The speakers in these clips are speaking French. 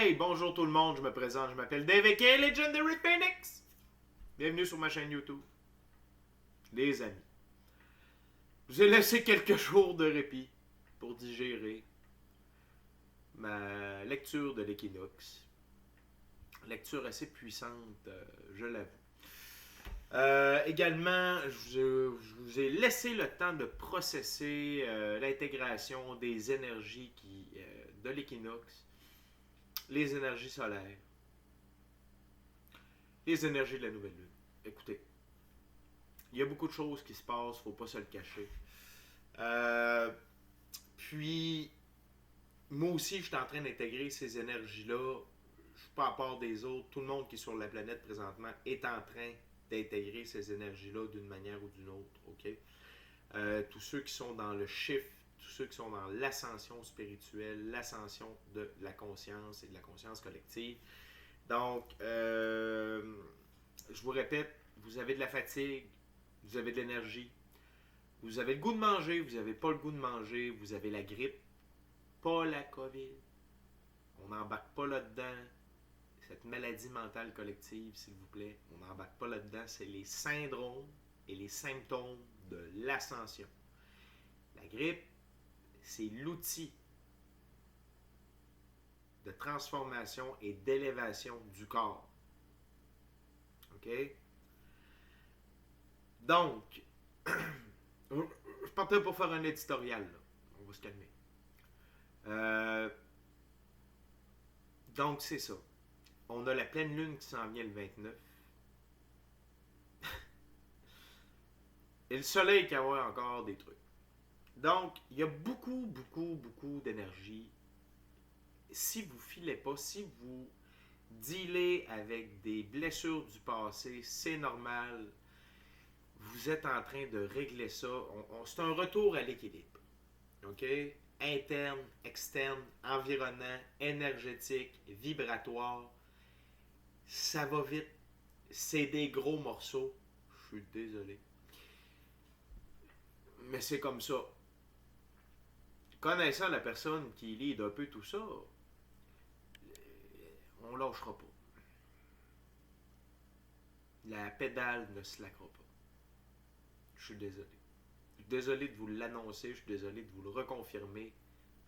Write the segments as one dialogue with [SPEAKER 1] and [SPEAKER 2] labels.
[SPEAKER 1] Hey, bonjour tout le monde, je me présente, je m'appelle Dave aka Legendary Phoenix. Bienvenue sur ma chaîne YouTube. Les amis, je vous ai laissé quelques jours de répit pour digérer ma lecture de l'équinoxe. Lecture assez puissante, je l'avoue. Également, je vous ai laissé le temps de processer l'intégration des énergies de l'équinoxe, les énergies solaires, les énergies de la nouvelle lune. Écoutez, il y a beaucoup de choses qui se passent, faut pas se le cacher. Puis, moi aussi, je suis en train d'intégrer ces énergies-là. Je suis pas à part des autres. Tout le monde qui est sur la planète présentement est en train d'intégrer ces énergies-là d'une manière ou d'une autre. OK? Tous ceux qui sont dans le shift, tous ceux qui sont dans l'ascension spirituelle, l'ascension de la conscience et de la conscience collective. Donc, je vous répète, vous avez de la fatigue, vous avez de l'énergie, vous avez le goût de manger, vous n'avez pas le goût de manger, vous avez la grippe, pas la COVID. On n'embarque pas là-dedans. Cette maladie mentale collective, s'il vous plaît, on n'embarque pas là-dedans. C'est les syndromes et les symptômes de l'ascension. La grippe, c'est l'outil de transformation et d'élévation du corps. OK? Donc, je partais pour faire un éditorial, là. On va se calmer. Donc, c'est ça. On a la pleine lune qui s'en vient le 29. Et le soleil qui a encore des trucs. Donc, il y a beaucoup d'énergie. Si vous ne filez pas, si vous dealez avec des blessures du passé, c'est normal. Vous êtes en train de régler ça. C'est un retour à l'équilibre. OK? Interne, externe, environnant, énergétique, vibratoire. Ça va vite. C'est des gros morceaux. Je suis désolé. Mais c'est comme ça. Connaissant la personne qui lead un peu tout ça, on lâchera pas. La pédale ne se slackera pas. Je suis désolé. Je suis désolé de vous l'annoncer, je suis désolé de vous le reconfirmer.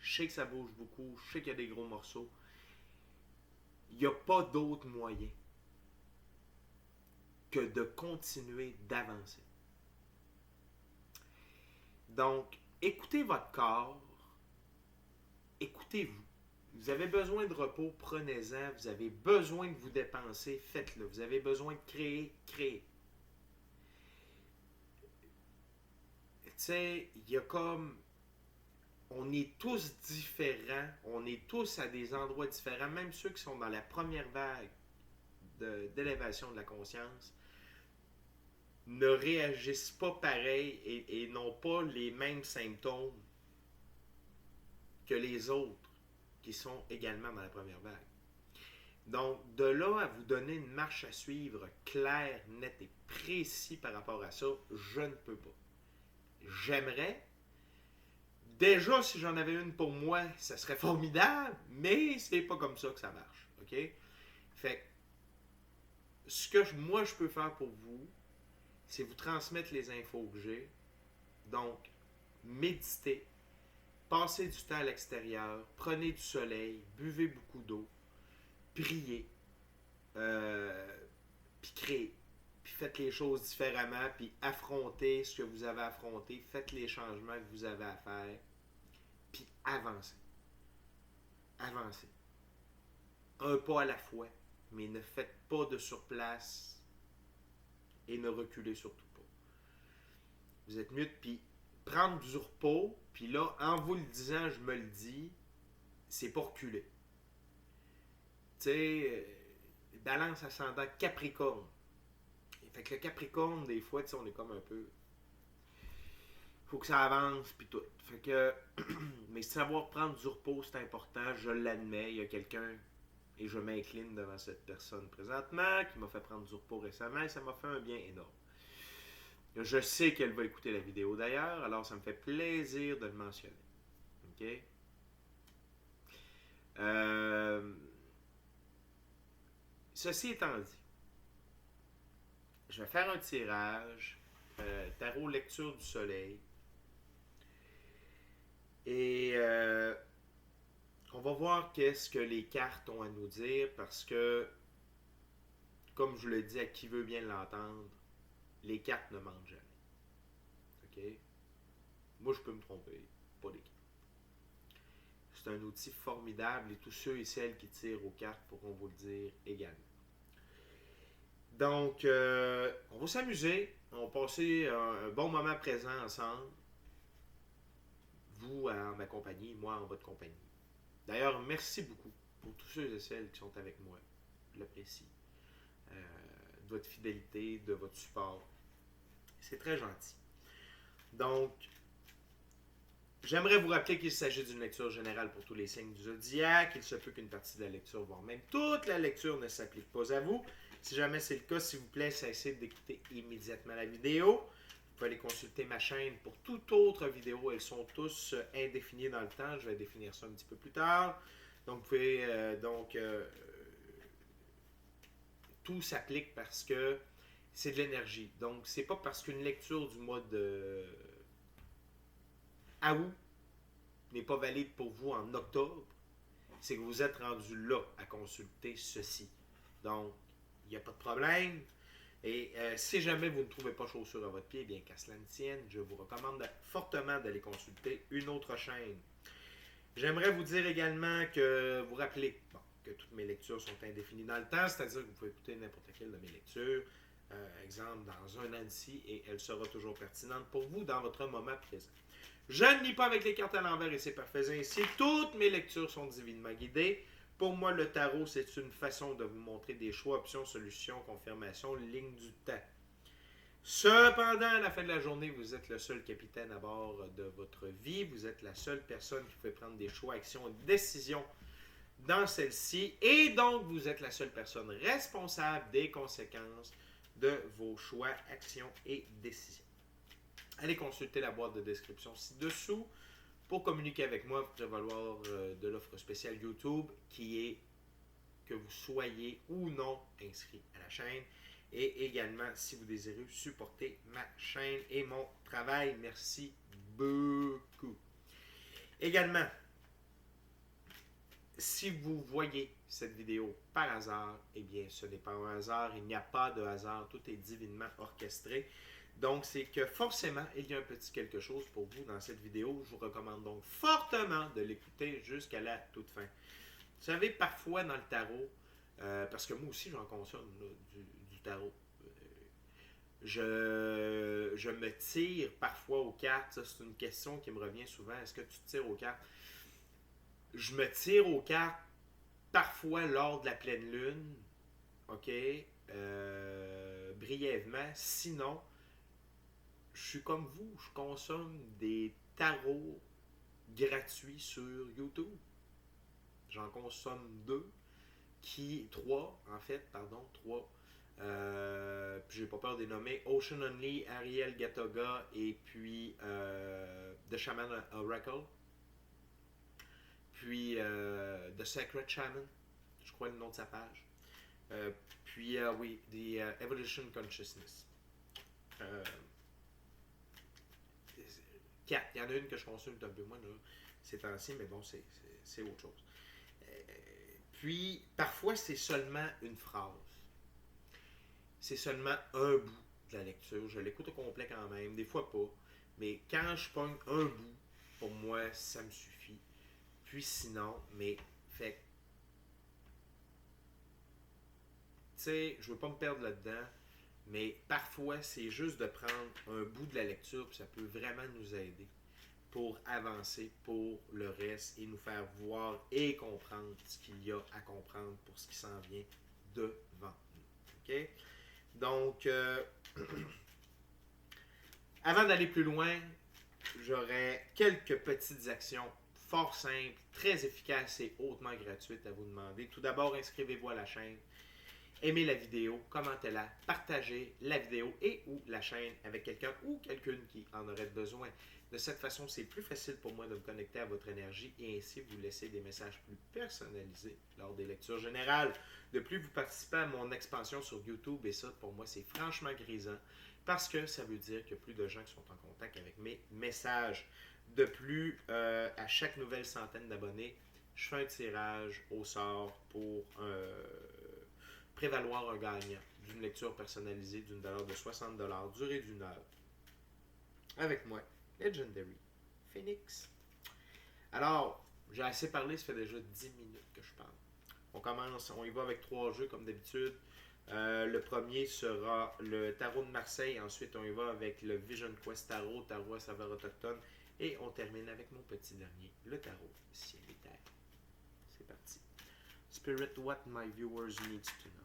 [SPEAKER 1] Je sais que ça bouge beaucoup, je sais qu'il y a des gros morceaux. Il n'y a pas d'autre moyen que de continuer d'avancer. Donc, écoutez votre corps, écoutez-vous. Vous avez besoin de repos, prenez-en. Vous avez besoin de vous dépenser, faites-le. Vous avez besoin de créer, créez. Tu sais, il y a comme... On est tous différents, on est tous à des endroits différents, même ceux qui sont dans la première vague d'élévation de la conscience ne réagissent pas pareil et n'ont pas les mêmes symptômes que les autres qui sont également dans la première vague. Donc, de là à vous donner une marche à suivre claire, nette et précis par rapport à ça, je ne peux pas. J'aimerais. Déjà, si j'en avais une pour moi, ça serait formidable, mais c'est pas comme ça que ça marche. OK? Fait que, ce que moi je peux faire pour vous, c'est vous transmettre les infos que j'ai. Donc, méditez, passez du temps à l'extérieur, prenez du soleil, buvez beaucoup d'eau, priez, puis créez, puis faites les choses différemment, puis affrontez ce que vous avez affronté, faites les changements que vous avez à faire, puis avancez. Avancez. Un pas à la fois, mais ne faites pas de surplace et ne reculez surtout pas. Vous êtes mieux de puis prendre du repos, puis là, en vous le disant, je me le dis, c'est pas reculer. Tu sais, balance ascendant Capricorne. Fait que le Capricorne, des fois, tu sais, on est comme un peu... Faut que ça avance, puis tout. Fait que... Mais savoir prendre du repos, c'est important, je l'admets. Il y a quelqu'un, et je m'incline devant cette personne présentement, qui m'a fait prendre du repos récemment, et ça m'a fait un bien énorme. Je sais qu'elle va écouter la vidéo d'ailleurs, alors ça me fait plaisir de le mentionner. OK? ceci étant dit, je vais faire un tirage, tarot lecture du soleil, et on va voir qu'est-ce que les cartes ont à nous dire, parce que, comme je le dis à qui veut bien l'entendre, les cartes ne mentent jamais. OK? Moi, je peux me tromper, pas les cartes. C'est un outil formidable et tous ceux et celles qui tirent aux cartes pourront vous le dire également. Donc, on va s'amuser, on va passer un bon moment présent ensemble. Vous en ma compagnie, moi en votre compagnie. D'ailleurs, merci beaucoup pour tous ceux et celles qui sont avec moi. Je l'apprécie. De votre fidélité, de votre support. C'est très gentil. Donc, j'aimerais vous rappeler qu'il s'agit d'une lecture générale pour tous les signes du zodiaque. Il se peut qu'une partie de la lecture, voire même toute la lecture, ne s'applique pas à vous. Si jamais c'est le cas, s'il vous plaît, cessez d'écouter immédiatement la vidéo. Vous pouvez aller consulter ma chaîne pour toute autre vidéo. Elles sont tous indéfinies dans le temps. Je vais définir ça un petit peu plus tard. Donc, vous pouvez tout s'applique parce que c'est de l'énergie. Donc, c'est pas parce qu'une lecture du mois de août n'est pas valide pour vous en octobre, c'est que vous êtes rendu là à consulter ceci. Donc, il n'y a pas de problème. Et si jamais vous ne trouvez pas chaussure à votre pied, bien qu'à cela ne tienne, je vous recommande fortement d'aller consulter une autre chaîne. J'aimerais vous dire également que vous rappelez que toutes mes lectures sont indéfinies dans le temps, c'est-à-dire que vous pouvez écouter n'importe quelle de mes lectures, exemple dans un an d'ici, et elle sera toujours pertinente pour vous dans votre moment présent. Je ne lis pas avec les cartes à l'envers et c'est parfait ainsi. Toutes mes lectures sont divinement guidées. Pour moi, le tarot, c'est une façon de vous montrer des choix, options, solutions, confirmations, ligne du temps. Cependant, à la fin de la journée, vous êtes le seul capitaine à bord de votre vie. Vous êtes la seule personne qui peut prendre des choix, actions, décisions dans celle-ci. Et donc, vous êtes la seule personne responsable des conséquences de vos choix, actions et décisions. Allez consulter la boîte de description ci-dessous. Pour communiquer avec moi, vous pouvez valoir de l'offre spéciale YouTube qui est que vous soyez ou non inscrit à la chaîne. Et également, si vous désirez supporter ma chaîne et mon travail, merci beaucoup. Également, si vous voyez cette vidéo par hasard, eh bien, ce n'est pas un hasard, il n'y a pas de hasard, tout est divinement orchestré. Donc, c'est que forcément, il y a un petit quelque chose pour vous dans cette vidéo. Je vous recommande donc fortement de l'écouter jusqu'à la toute fin. Vous savez, parfois dans le tarot, parce que moi aussi j'en consomme là, du tarot, je me tire parfois aux cartes. Ça, c'est une question qui me revient souvent. Est-ce que tu te tires aux cartes? Je me tire aux cartes parfois lors de la pleine lune, ok, brièvement. Sinon, je suis comme vous, je consomme des tarots gratuits sur YouTube. J'en consomme trois. Puis j'ai pas peur de les nommer. Ocean Only, Ariel Gatoga et puis The Shaman Oracle. Puis The Sacred Shaman, je crois le nom de sa page. Puis The Evolution Consciousness. 4. Il y en a une que je consulte un peu moins là, ces temps-ci, mais bon, c'est autre chose. Puis, parfois, c'est seulement une phrase. C'est seulement un bout de la lecture. Je l'écoute au complet quand même, des fois pas. Mais quand je pogne un bout, pour moi, ça me suffit. Puis sinon, mais fait tu sais, je veux pas me perdre là-dedans, mais parfois, c'est juste de prendre un bout de la lecture, puis ça peut vraiment nous aider pour avancer pour le reste et nous faire voir et comprendre ce qu'il y a à comprendre pour ce qui s'en vient devant nous. OK? Donc, avant d'aller plus loin, j'aurais quelques petites actions fort simples, très efficaces et hautement gratuites à vous demander. Tout d'abord, inscrivez-vous à la chaîne. aimez la vidéo, commentez-la, partagez la vidéo et ou la chaîne avec quelqu'un ou quelqu'une qui en aurait besoin. De cette façon, c'est plus facile pour moi de me connecter à votre énergie et ainsi vous laisser des messages plus personnalisés lors des lectures générales. De plus, vous participez à mon expansion sur YouTube et ça, pour moi, c'est franchement grisant parce que ça veut dire qu'il y a plus de gens qui sont en contact avec mes messages. De plus, à chaque nouvelle centaine d'abonnés, je fais un tirage au sort pour prévaloir un gagnant d'une lecture personnalisée d'une valeur de 60$, durée d'une heure. Avec moi, Legendary Phoenix. Alors, j'ai assez parlé, ça fait déjà 10 minutes que je parle. On commence, on y va avec 3 jeux comme d'habitude. Le premier sera le Tarot de Marseille. Ensuite, on y va avec le Vision Quest Tarot, Tarot à saveur autochtone. Et on termine avec mon petit dernier, le Tarot Ciel et Terre. C'est parti. Spirit, what my viewers needs to know.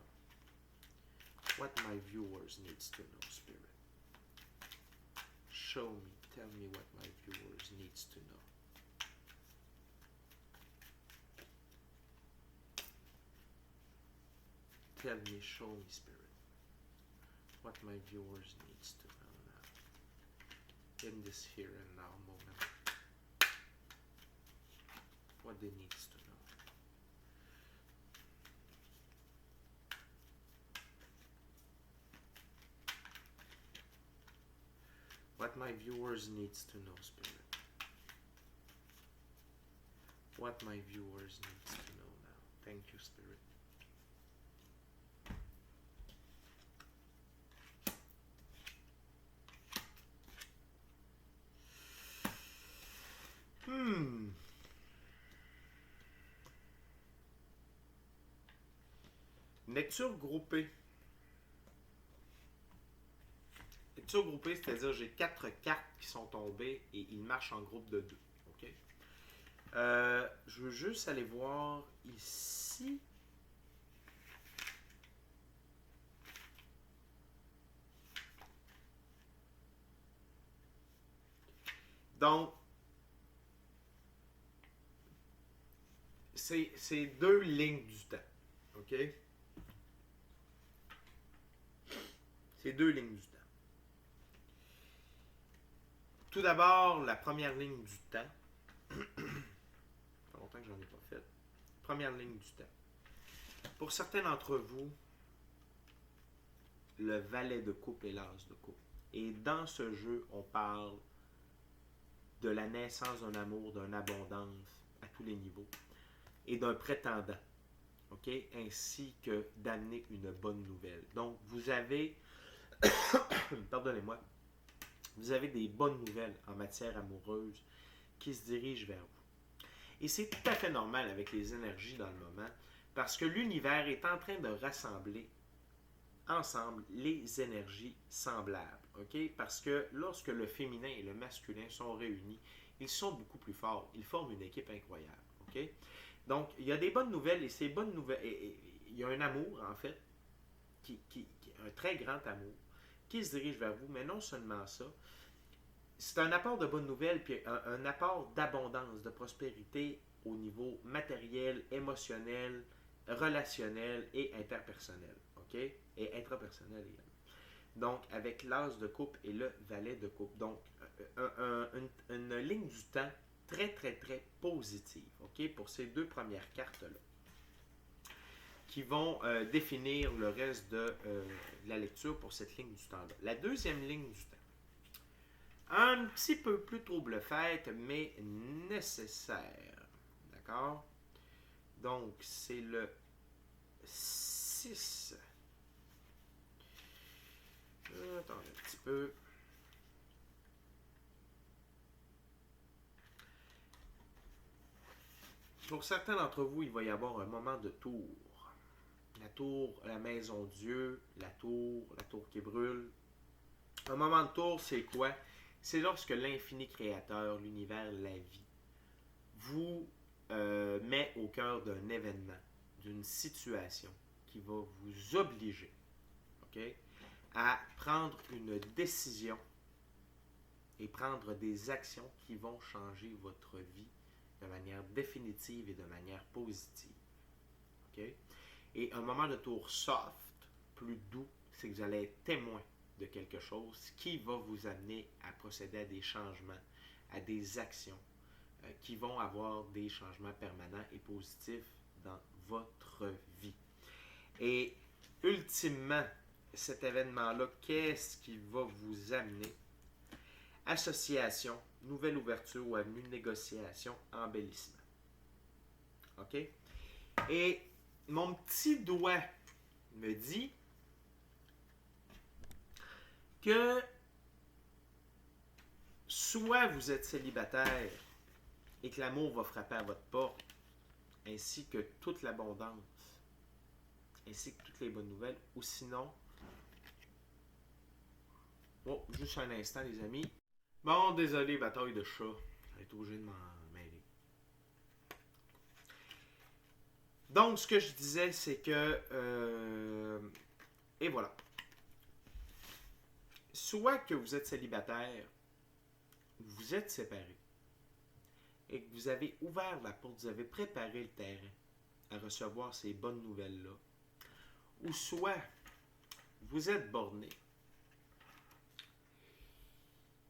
[SPEAKER 1] What my viewers needs to know, Spirit. Show me, tell me what my viewers needs to know. Tell me, show me, Spirit, what my viewers needs to know now. In this here and now moment. What they needs to know. What my viewers needs to know, Spirit. What my viewers needs to know now. Thank you, Spirit. Lecture groupée. Lecture groupée, c'est-à-dire j'ai 4 cartes qui sont tombées et ils marchent en groupe de 2. Okay? Je veux juste aller voir ici. Donc, c'est 2 lignes du temps. OK? C'est 2 lignes du temps. Tout d'abord, la première ligne du temps. Ça fait longtemps que j'en ai pas fait. Première ligne du temps. Pour certains d'entre vous, le valet de coupe et l'as de coupe. Et dans ce jeu, on parle de la naissance d'un amour, d'une abondance à tous les niveaux et d'un prétendant, ok, ainsi que d'amener une bonne nouvelle. Donc, vous avez, pardonnez-moi, vous avez des bonnes nouvelles en matière amoureuse qui se dirigent vers vous. Et c'est tout à fait normal avec les énergies dans le moment, parce que l'univers est en train de rassembler ensemble les énergies semblables. Okay? Parce que lorsque le féminin et le masculin sont réunis, ils sont beaucoup plus forts. Ils forment une équipe incroyable. Okay? Donc, il y a des bonnes nouvelles et ces bonnes nouvelles, il y a un amour, en fait, un très grand amour, qui se dirige vers vous, mais non seulement ça, c'est un apport de bonnes nouvelles, puis un apport d'abondance, de prospérité au niveau matériel, émotionnel, relationnel et interpersonnel. OK? Et intrapersonnel également. Donc, avec l'as de coupe et le valet de coupe. Donc, une ligne du temps très, très, très positive, OK, pour ces 2 premières cartes-là, qui vont définir le reste de la lecture pour cette ligne du temps-là. La deuxième ligne du temps, un petit peu plus trouble-fête, mais nécessaire. D'accord? Donc, c'est le 6. Attendez un petit peu. Pour certains d'entre vous, il va y avoir un moment de tour. La tour, la maison Dieu, la tour qui brûle. Un moment de tour, c'est quoi? C'est lorsque l'infini créateur, l'univers, la vie, vous met au cœur d'un événement, d'une situation qui va vous obliger, okay, à prendre une décision et prendre des actions qui vont changer votre vie de manière définitive et de manière positive. Okay? Et un moment de tour soft, plus doux, c'est que vous allez être témoin de quelque chose qui va vous amener à procéder à des changements, à des actions qui vont avoir des changements permanents et positifs dans votre vie. Et ultimement, cet événement-là, qu'est-ce qui va vous amener? Association, nouvelle ouverture ou avenue de négociation, embellissement. OK? Et mon petit doigt me dit que soit vous êtes célibataire et que l'amour va frapper à votre porte, ainsi que toute l'abondance, ainsi que toutes les bonnes nouvelles, ou sinon, oh, juste un instant les amis. Bon, désolé, bataille de chat, j'ai été obligé de m'en mêler. Donc, ce que je disais, c'est que, et voilà, soit que vous êtes célibataire, vous êtes séparés, et que vous avez ouvert la porte, vous avez préparé le terrain à recevoir ces bonnes nouvelles-là, ou soit vous êtes borné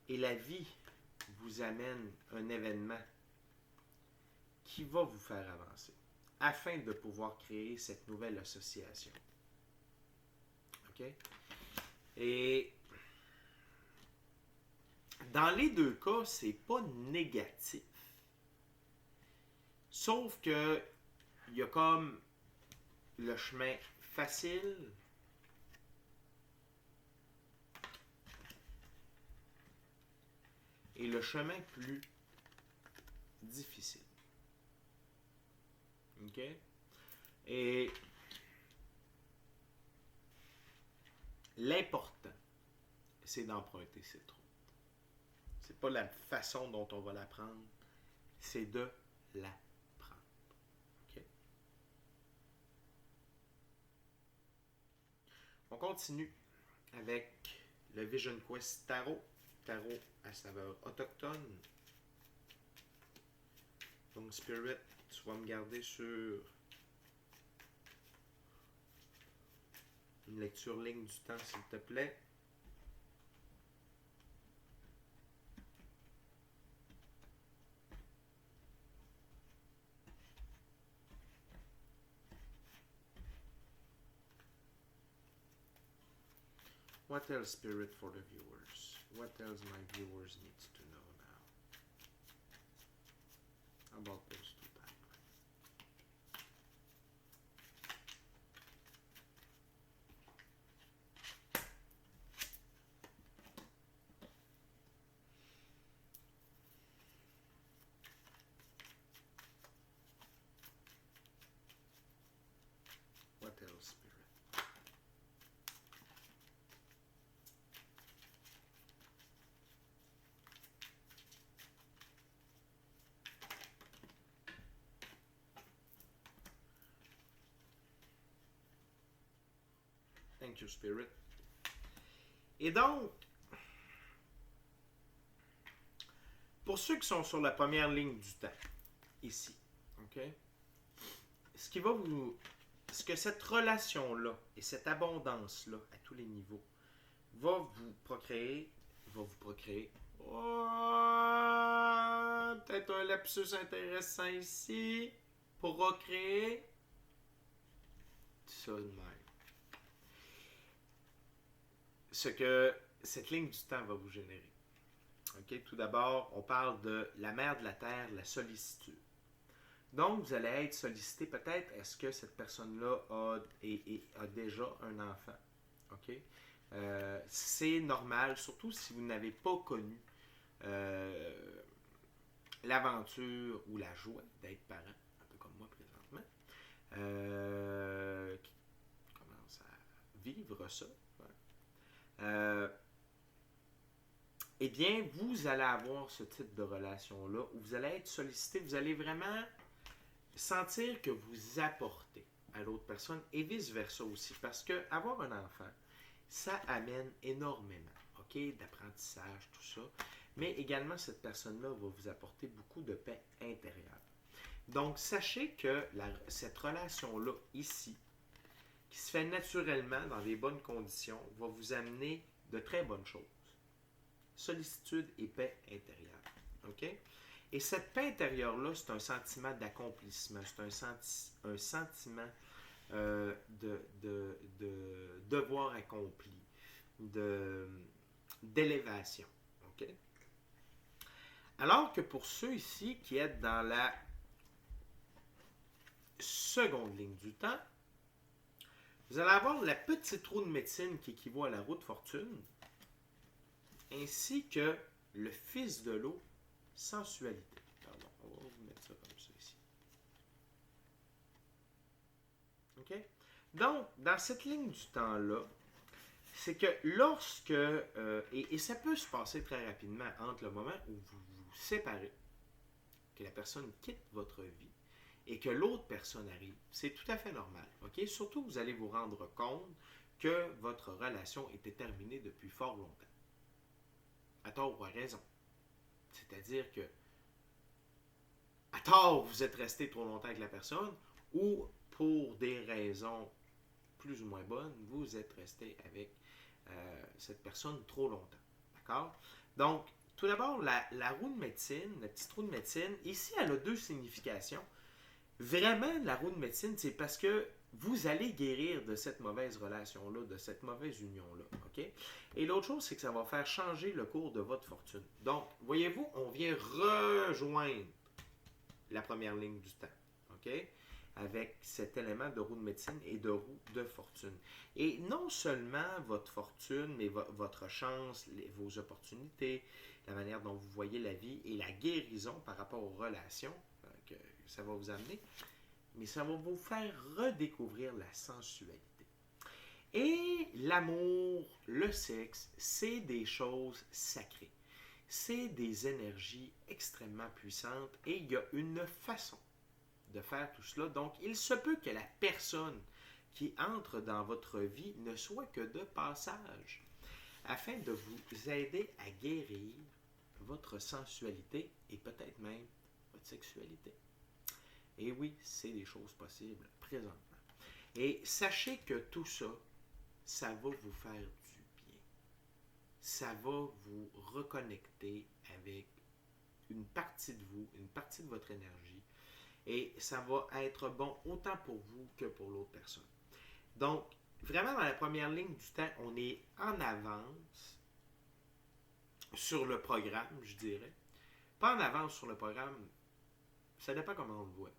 [SPEAKER 1] et la vie vous amène un événement qui va vous faire avancer afin de pouvoir créer cette nouvelle association. OK? Et dans les deux cas, c'est pas négatif. Sauf que il y a comme le chemin facile et le chemin plus difficile. OK? Et l'important, c'est d'emprunter cette route. C'est pas la façon dont on va l'apprendre, c'est de la prendre. OK? On continue avec le Vision Quest Tarot. Tarot à saveur autochtone. Donc, Spirit, tu vas me garder sur une lecture ligne du temps, s'il te plaît. What else, Spirit, for the viewers? What else my viewers needs to know now? About those two timelines. What else, Spirit? Thank you, Spirit. Et donc, pour ceux qui sont sur la première ligne du temps, ici, OK? Ce que cette relation-là et cette abondance-là, à tous les niveaux, va vous procréer. Oh, peut-être un lapsus intéressant ici. Procréer. Ça de même. Ce que cette ligne du temps va vous générer. Okay? Tout d'abord, on parle de la mère de la terre, la sollicitude. Donc, vous allez être sollicité peut-être, est-ce que cette personne-là a déjà un enfant? OK? C'est normal, surtout si vous n'avez pas connu l'aventure ou la joie d'être parent, un peu comme moi présentement, qui commence à vivre ça. Eh bien, vous allez avoir ce type de relation-là où vous allez être sollicité, vous allez vraiment sentir que vous apportez à l'autre personne et vice-versa aussi. Parce que avoir un enfant, ça amène énormément, OK, d'apprentissage, tout ça. Mais également, cette personne-là va vous apporter beaucoup de paix intérieure. Donc, sachez que cette relation-là, ici, qui se fait naturellement dans des bonnes conditions, va vous amener de très bonnes choses. Sollicitude et paix intérieure. OK? Et cette paix intérieure-là, c'est un sentiment d'accomplissement, c'est un sentiment de devoir accompli, d'élévation. OK? Alors que pour ceux ici qui êtes dans la seconde ligne du temps, vous allez avoir la petite roue de médecine qui équivaut à la roue de fortune, ainsi que le fils de l'eau, sensualité. Pardon, on va vous mettre ça comme ça ici. OK? Donc, dans cette ligne du temps-là, c'est que lorsque, et ça peut se passer très rapidement entre le moment où vous vous séparez, que la personne quitte votre vie, et que l'autre personne arrive, c'est tout à fait normal. OK? Surtout, vous allez vous rendre compte que votre relation était terminée depuis fort longtemps. À tort ou à raison. C'est-à-dire que, à tort, vous êtes resté trop longtemps avec la personne, ou pour des raisons plus ou moins bonnes, vous êtes resté avec cette personne trop longtemps. D'accord? Donc, tout d'abord, la roue de médecine, la petite roue de médecine, ici, elle a deux significations. Vraiment, la roue de médecine, c'est parce que vous allez guérir de cette mauvaise relation-là, de cette mauvaise union-là. OK? Et l'autre chose, c'est que ça va faire changer le cours de votre fortune. Donc, voyez-vous, on vient rejoindre la première ligne du temps. OK? Avec cet élément de roue de médecine et de roue de fortune. Et non seulement votre fortune, mais votre chance, vos opportunités, la manière dont vous voyez la vie et la guérison par rapport aux relations que ça va vous amener, mais ça va vous faire redécouvrir la sensualité. Et l'amour, le sexe, c'est des choses sacrées. C'est des énergies extrêmement puissantes et il y a une façon de faire tout cela. Donc, il se peut que la personne qui entre dans votre vie ne soit que de passage, afin de vous aider à guérir votre sensualité et peut-être même votre sexualité. Et oui, c'est des choses possibles présentement. Et sachez que tout ça, ça va vous faire du bien. Ça va vous reconnecter avec une partie de vous, une partie de votre énergie. Et ça va être bon autant pour vous que pour l'autre personne. Donc, vraiment, dans la première ligne du temps, on est en avance sur le programme, je dirais. Pas en avance sur le programme, ça dépend comment on le voit.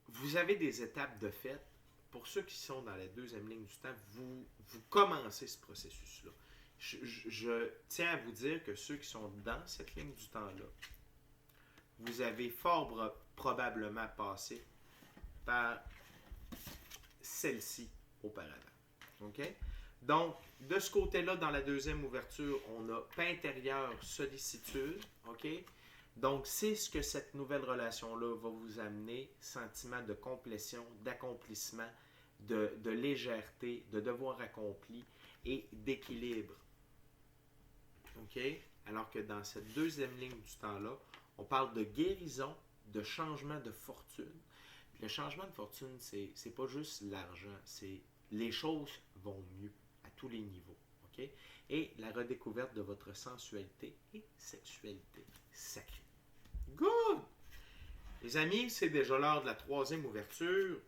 [SPEAKER 1] Vous avez des étapes de fait. Pour ceux qui sont dans la deuxième ligne du temps, vous commencez ce processus-là. Je tiens à vous dire que ceux qui sont dans cette ligne du temps-là, vous avez fort probablement passé par celle-ci auparavant. OK? Donc, de ce côté-là, dans la deuxième ouverture, on a paix intérieure, sollicitude. OK? Donc, c'est ce que cette nouvelle relation-là va vous amener, sentiment de complétion, d'accomplissement, de légèreté, de devoir accompli et d'équilibre. OK? Alors que dans cette deuxième ligne du temps-là, on parle de guérison, de changement de fortune. Puis le changement de fortune, c'est pas juste l'argent, c'est les choses vont mieux à tous les niveaux. OK? Et la redécouverte de votre sensualité et sexualité sacrée. Good! Les amis, c'est déjà l'heure de la troisième ouverture.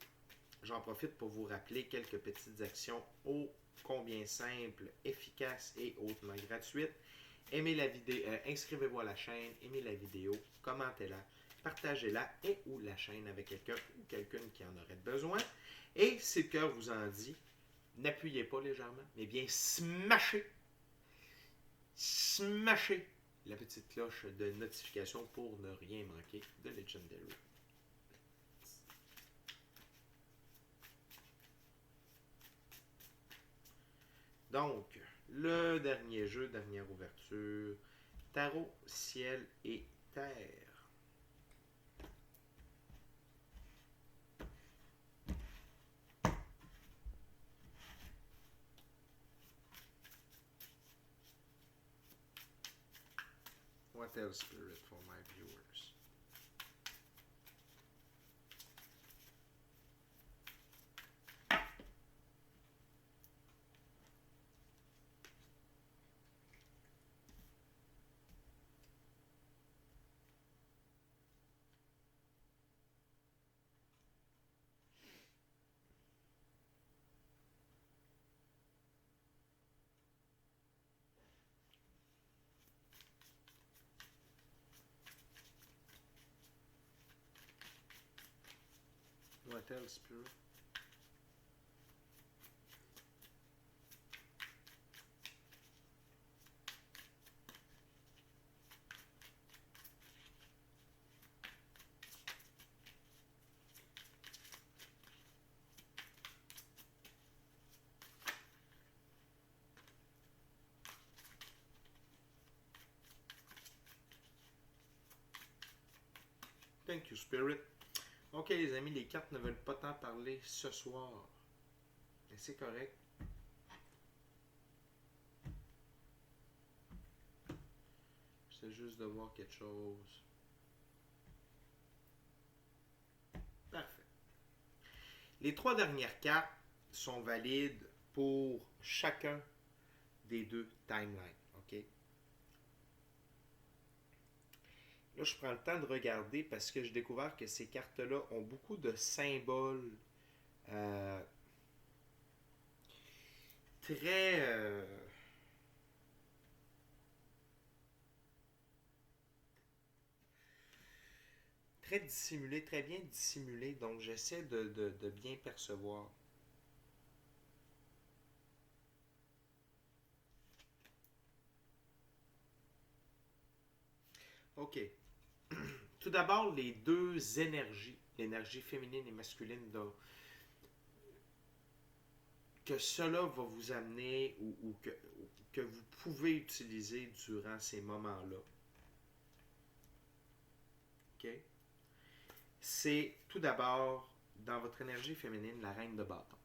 [SPEAKER 1] J'en profite pour vous rappeler quelques petites actions ô combien simples, efficaces et hautement gratuites. Aimez la vidéo, inscrivez-vous à la chaîne, aimez la vidéo, commentez-la, partagez-la et ou la chaîne avec quelqu'un ou quelqu'une qui en aurait besoin. Et si le cœur vous en dit, n'appuyez pas légèrement, mais bien smashez la petite cloche de notification pour ne rien manquer de Legendary. Donc, le dernier jeu, dernière ouverture, Tarot, ciel et terre. What else, Spirit, for my viewers? Ouais, tell spirit. Thank you, Spirit. Ok, les amis, les cartes ne veulent pas tant parler ce soir. Mais c'est correct. C'est juste de voir quelque chose. Parfait. Les 3 dernières cartes sont valides pour chacun des 2 timelines. Ok? Là, je prends le temps de regarder parce que j'ai découvert que ces cartes-là ont beaucoup de symboles euh, très très dissimulés, très bien dissimulés. Donc, j'essaie de bien percevoir. OK. Tout d'abord, les 2 énergies, l'énergie féminine et masculine, donc, que cela va vous amener ou que vous pouvez utiliser durant ces moments-là. OK? C'est tout d'abord, dans votre énergie féminine, la reine de bâton.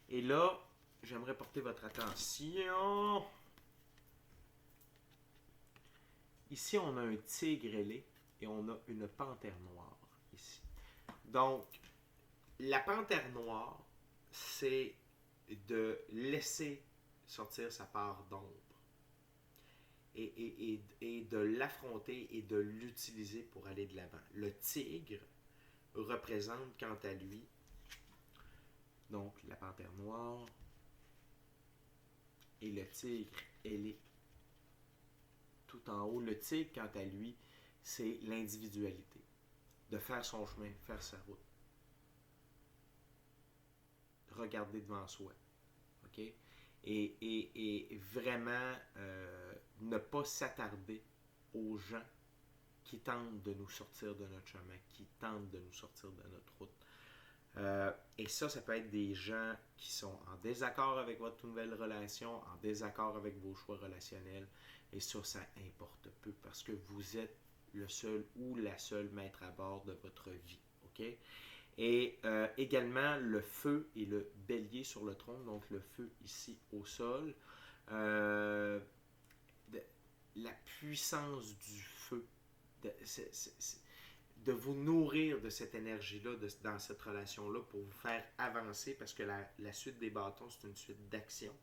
[SPEAKER 1] Et là, j'aimerais porter votre attention. Ici, on a un tigre ailé et on a une panthère noire ici. Donc, la panthère noire, c'est de laisser sortir sa part d'ombre et de l'affronter et de l'utiliser pour aller de l'avant. Le tigre représente quant à lui, donc la panthère noire et le tigre ailé tout en haut. Le tigre, quant à lui, c'est l'individualité, de faire son chemin, faire sa route, regarder devant soi, ok? Et vraiment ne pas s'attarder aux gens qui tentent de nous sortir de notre chemin, qui tentent de nous sortir de notre route. Et ça peut être des gens qui sont en désaccord avec votre nouvelle relation, en désaccord avec vos choix relationnels. Et ça importe peu parce que vous êtes le seul ou la seule maître à bord de votre vie. OK? Et également le feu et le bélier sur le trône, donc le feu ici au sol. Euh, la puissance du feu. De vous nourrir de cette énergie-là, dans cette relation-là, pour vous faire avancer, parce que la suite des bâtons, c'est une suite d'action.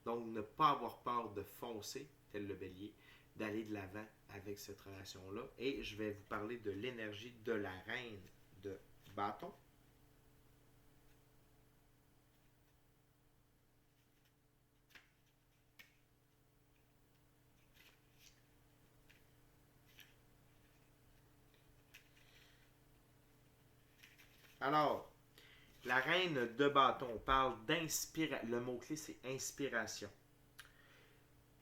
[SPEAKER 1] Donc, ne pas avoir peur de foncer, tel le bélier, d'aller de l'avant avec cette relation-là. Et je vais vous parler de l'énergie de la reine de bâton. Alors, la reine de bâton, on parle d'inspiration. Le mot-clé, c'est inspiration.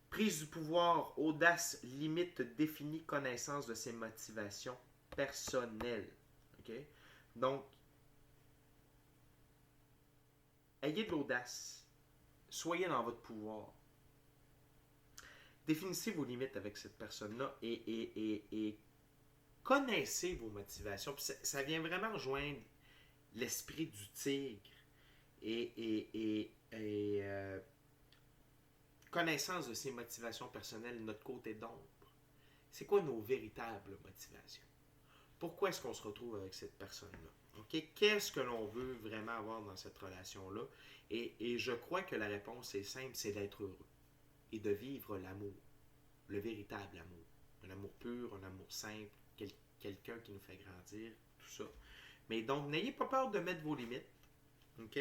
[SPEAKER 1] Prise du pouvoir, audace, limite définie, connaissance de ses motivations personnelles. Okay? Donc, ayez de l'audace. Soyez dans votre pouvoir. Définissez vos limites avec cette personne-là et connaissez vos motivations. Puis ça vient vraiment rejoindre l'esprit du tigre et connaissance de ses motivations personnelles, notre côté d'ombre. C'est quoi nos véritables motivations? Pourquoi est-ce qu'on se retrouve avec cette personne-là? Okay? Qu'est-ce que l'on veut vraiment avoir dans cette relation-là? Et je crois que la réponse est simple, c'est d'être heureux et de vivre l'amour, le véritable amour. Un amour pur, un amour simple, quelqu'un qui nous fait grandir, tout ça. Mais donc, n'ayez pas peur de mettre vos limites. OK?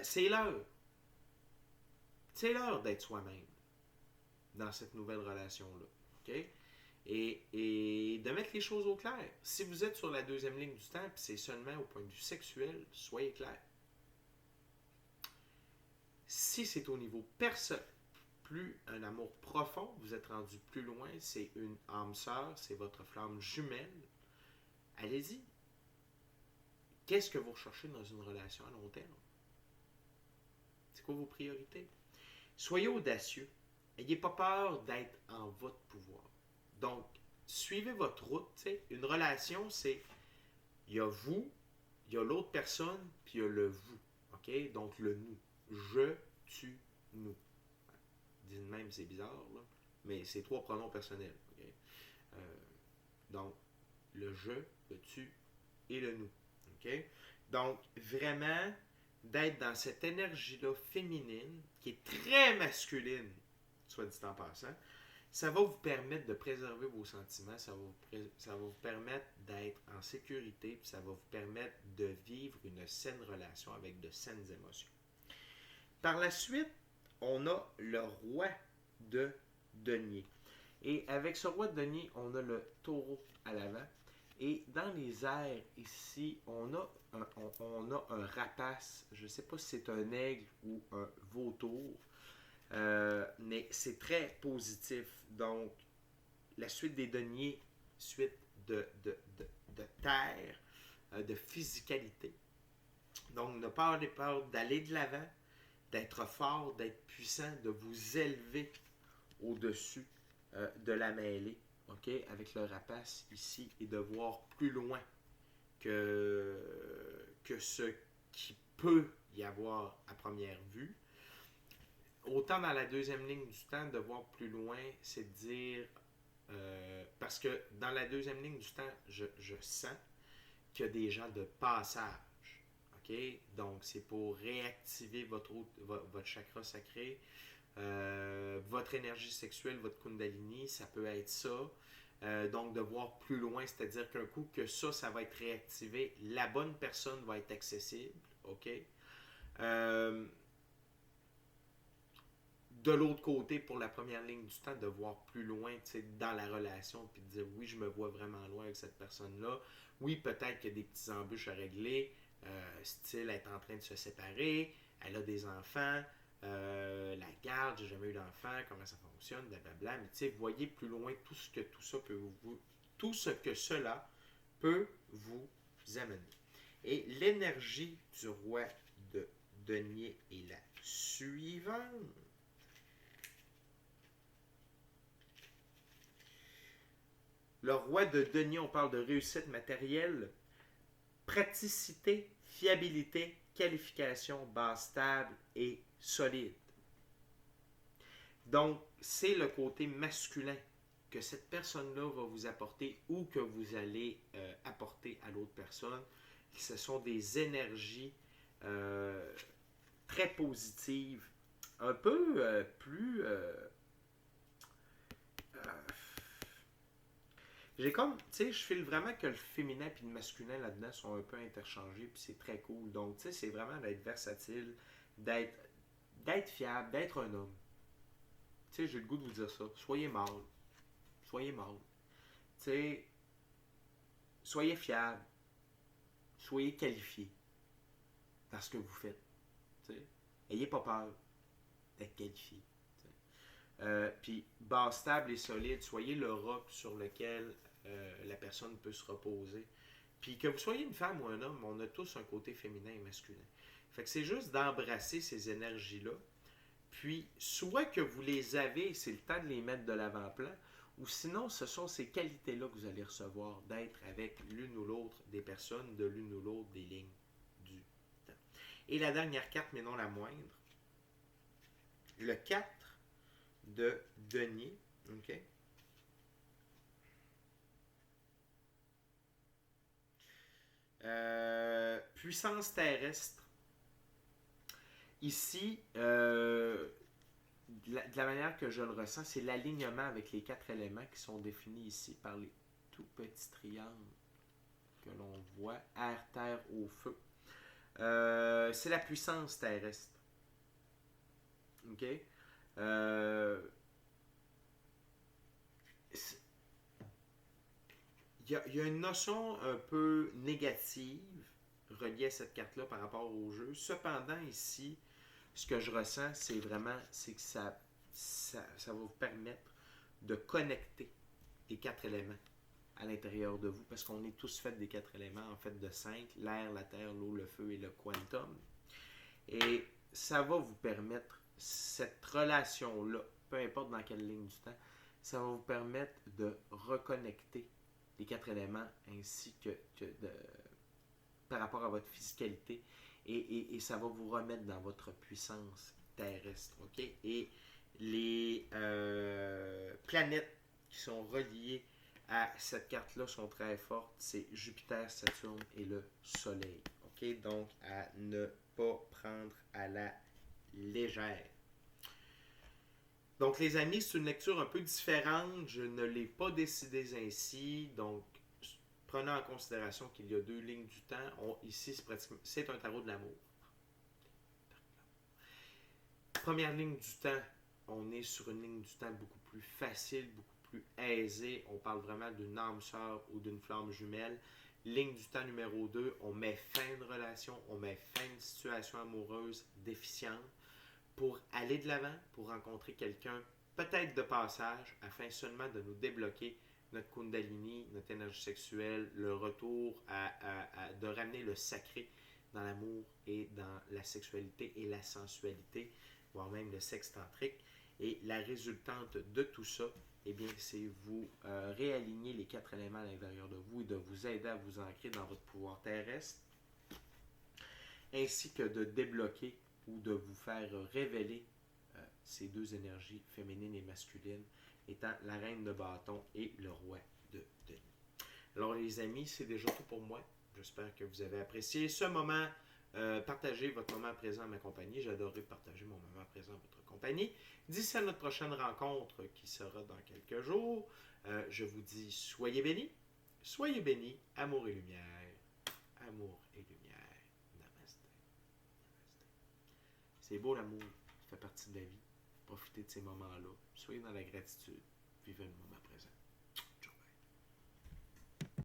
[SPEAKER 1] C'est l'heure. C'est l'heure d'être soi-même dans cette nouvelle relation-là. OK? et de mettre les choses au clair. Si vous êtes sur la deuxième ligne du temps, puis c'est seulement au point de vue sexuel, soyez clair. Si c'est au niveau personnel, plus un amour profond, vous êtes rendu plus loin, c'est une âme sœur, c'est votre flamme jumelle, allez-y. Qu'est-ce que vous recherchez dans une relation à long terme? C'est quoi vos priorités? Soyez audacieux. N'ayez pas peur d'être en votre pouvoir. Donc, suivez votre route. T'sais. Une relation, c'est il y a vous, il y a l'autre personne, puis il y a le vous. OK? Donc, le nous. Je, tu, nous. Dit de même, c'est bizarre, là. Mais c'est trois pronoms personnels. Okay? Donc, le je, le tu et le nous. Okay? Donc, vraiment, d'être dans cette énergie-là féminine, qui est très masculine, soit dit en passant, ça va vous permettre de préserver vos sentiments, ça va vous permettre d'être en sécurité, puis ça va vous permettre de vivre une saine relation avec de saines émotions. Par la suite, on a le roi de denier. Et avec ce roi de denier, on a le taureau à l'avant. Et dans les airs, ici, on a un rapace. Je ne sais pas si c'est un aigle ou un vautour. Mais c'est très positif. Donc, la suite des deniers, suite de terre, de physicalité. Donc, ne pas avoir peur d'aller de l'avant, d'être fort, d'être puissant, de vous élever au-dessus de la mêlée, ok, avec le rapace ici, et de voir plus loin que ce qui peut y avoir à première vue. Autant dans la deuxième ligne du temps, de voir plus loin, c'est de dire, parce que dans la deuxième ligne du temps, je sens qu'il y a des gens de passage. Okay? Donc, c'est pour réactiver votre chakra sacré, votre énergie sexuelle, votre kundalini, ça peut être ça. Donc, de voir plus loin, c'est-à-dire qu'un coup que ça va être réactivé, la bonne personne va être accessible. OK? De l'autre côté, pour la première ligne du temps, de voir plus loin dans la relation, puis de dire oui, je me vois vraiment loin avec cette personne-là. Oui, peut-être qu'il y a des petites embûches à régler, style être en train de se séparer, elle a des enfants, la garde, j'ai jamais eu d'enfant, comment ça fonctionne, blablabla. Mais tu sais, voyez plus loin tout ce que cela peut vous amener. Et l'énergie du roi de denier est la suivante. Le roi de denier, on parle de réussite matérielle, praticité, fiabilité, qualification, base stable et solide. Donc, c'est le côté masculin que cette personne-là va vous apporter ou que vous allez apporter à l'autre personne. Ce sont des énergies très positives, un peu plus... j'ai comme, tu sais, je file vraiment que le féminin et le masculin là-dedans sont un peu interchangés, puis c'est très cool. Donc, tu sais, c'est vraiment d'être versatile, d'être fiable, d'être un homme. Tu sais, j'ai le goût de vous dire ça. Soyez mâle. Soyez mâle. Tu sais, soyez fiable. Soyez qualifié dans ce que vous faites. Tu sais, ayez pas peur d'être qualifié. Puis, base stable et solide, soyez le roc sur lequel la personne peut se reposer. Puis que vous soyez une femme ou un homme, on a tous un côté féminin et masculin. Fait que c'est juste d'embrasser ces énergies-là. Puis, soit que vous les avez, c'est le temps de les mettre de l'avant-plan, ou sinon, ce sont ces qualités-là que vous allez recevoir, d'être avec l'une ou l'autre des personnes, de l'une ou l'autre des lignes du temps. Et la dernière carte, mais non la moindre, le 4 de denier, ok? Puissance terrestre. Ici, de la manière que je le ressens, c'est l'alignement avec les 4 éléments qui sont définis ici par les tout petits triangles que l'on voit, air, terre, eau, feu. C'est la puissance terrestre. OK? il y a une notion un peu négative reliée à cette carte-là par rapport au jeu. Cependant, ici, ce que je ressens, c'est que ça va vous permettre de connecter les quatre éléments à l'intérieur de vous, parce qu'on est tous faits des quatre éléments, en fait de cinq, l'air, la terre, l'eau, le feu et le quantum. Et ça va vous permettre, cette relation-là, peu importe dans quelle ligne du temps, ça va vous permettre de reconnecter les quatre éléments ainsi que par rapport à votre physicalité et ça va vous remettre dans votre puissance terrestre. OK? Et les planètes qui sont reliées à cette carte-là sont très fortes. C'est Jupiter, Saturne et le Soleil. OK? Donc, à ne pas prendre à la légère. Donc, les amis, c'est une lecture un peu différente. Je ne l'ai pas décidé ainsi. Donc, prenons en considération qu'il y a deux lignes du temps. Ici, c'est un tarot de l'amour. Première ligne du temps, on est sur une ligne du temps beaucoup plus facile, beaucoup plus aisée. On parle vraiment d'une âme sœur ou d'une flamme jumelle. Ligne du temps numéro 2, on met fin à une relation, on met fin à une situation amoureuse déficiente pour aller de l'avant, pour rencontrer quelqu'un, peut-être de passage, afin seulement de nous débloquer notre kundalini, notre énergie sexuelle, le retour de ramener le sacré dans l'amour et dans la sexualité et la sensualité, voire même le sexe tantrique. Et la résultante de tout ça, eh bien, c'est vous réaligner les quatre éléments à l'intérieur de vous et de vous aider à vous ancrer dans votre pouvoir terrestre, ainsi que de débloquer ou de vous faire révéler ces deux énergies féminines et masculines, étant la reine de bâton et le roi de denier. Alors les amis, c'est déjà tout pour moi. J'espère que vous avez apprécié ce moment. Partagez votre moment présent à ma compagnie. J'adorerais partager mon moment présent à votre compagnie. D'ici à notre prochaine rencontre qui sera dans quelques jours, je vous dis soyez bénis, amour et lumière, amour et lumière. Namasté. C'est beau l'amour, ça fait partie de la vie. Profitez de ces moments-là. Soyez dans la gratitude. Vivez le moment présent.